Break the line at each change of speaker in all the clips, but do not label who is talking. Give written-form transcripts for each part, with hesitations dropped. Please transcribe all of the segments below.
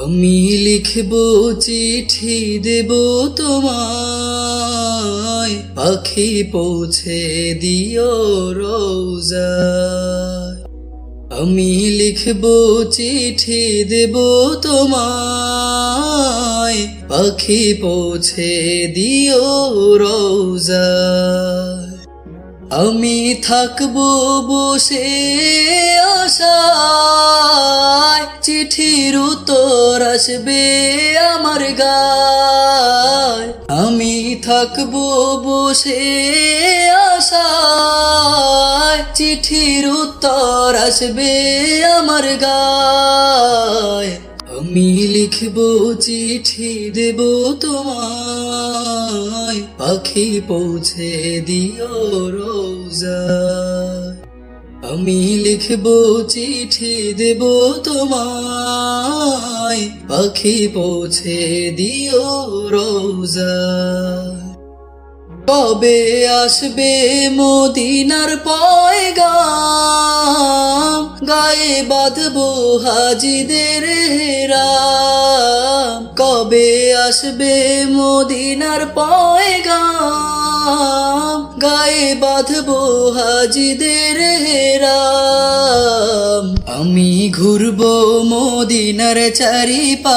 আমি লিখব চিঠি দেব তোমায়, পাখি পৌঁছে দিও রোজায়। আমি লিখব চিঠি দেব তোমায়, পাখি পৌঁছে দিও রোজায়। আমি থাকবো বসে আশায়, চিঠির উত্তর আসবে আমার গায়। আমি থাকবো বসে আশায়, চিঠির উত্তর আসবে আমার গায়। আমি লিখব চিঠি দেব তোমায়, পাখি পৌঁছে দিও রোজায়। আমি লিখব চিঠি দেব তোমায়, পাখি পৌঁছে দিও রোজায়। কবে আসবে মদিনার পয়গাম, গায়ে বাঁধবো হাজিদের হেরাম। কবে আসবে মদিনার পয়গাম, গায়ে বাঁধবো হাজিদের হেরাম। আমি ঘুরবো মদিনার চারিপাশ,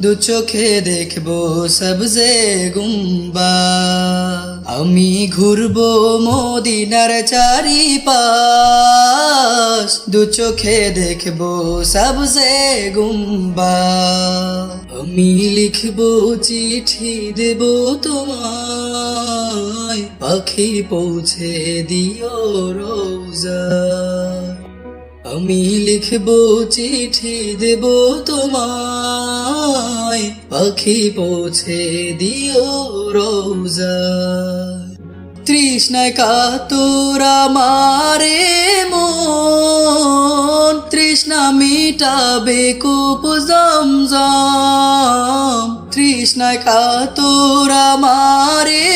দু চোখে দেখবো সবজে গুম্বা। আমি ঘুরবো মদিনার চারিপাশ, দু চোখে দেখবো সবজে গুম্বা। আমি লিখব চিঠি দেব তোমায়, পাখি পৌঁছে দিও রোজায়। আমি লিখব চিঠি দেব তোমায়, পাখি পৌঁছে দিও রোজায়। তৃষ্ণায় কাতর আমারে মন, তৃষ্ণা মিটাবে কূপ জমজম। তৃষ্ণায় কাতর আমারে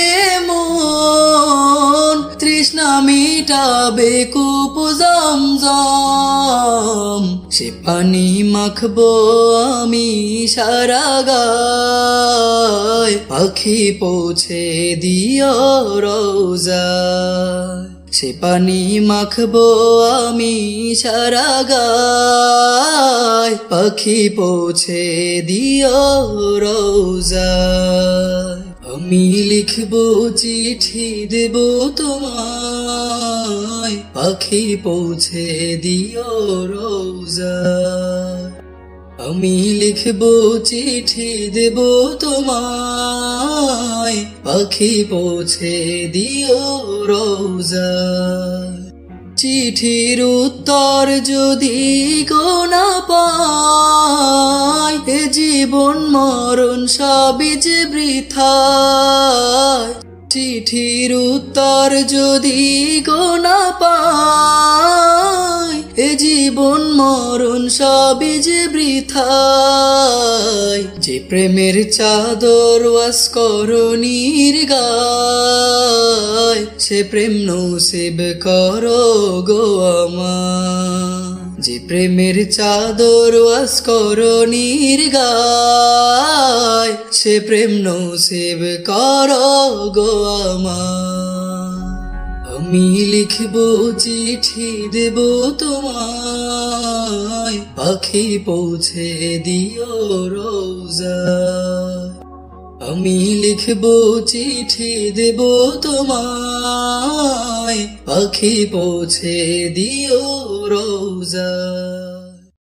মন, তৃষ্ণা মিটাবে কূপ জমজম। সে পানি মাখবো আমি সারা গায়, পাখি পৌঁছে দিও রোজায়। সে পানি মাখবো আমি সারা গায়, পাখি পৌঁছে দিও রোজায়। আমি লিখব চিঠি দেব তোমায়, পাখি পৌঁছে দিও রোজায়। আমি লিখব চিঠি দেব তোমায়, পাখি পৌঁছে দিও রোজায়। চিঠির উত্তর যদি গো না পাই, এ জীবন মরণ সবই যে বৃথায়। চিঠির উত্তর যদি গো না পাই, এ জীবন মরণ সবই যে বৃথায়। যে প্রেমের চাদর ওয়াস করণীর গায়, সে প্রেম নসিব করো গো আমার। যে প্রেমের চাদর ওয়াস করণীর গায়, সে প্রেম নসিব করো গো আমার। আমি লিখব চিঠি দেব তোমায়, পাখি পৌঁছে দিও রোজায়। আমি লিখব চিঠি দেব তোমায়, পাখি পৌঁছে দিও রোজায়।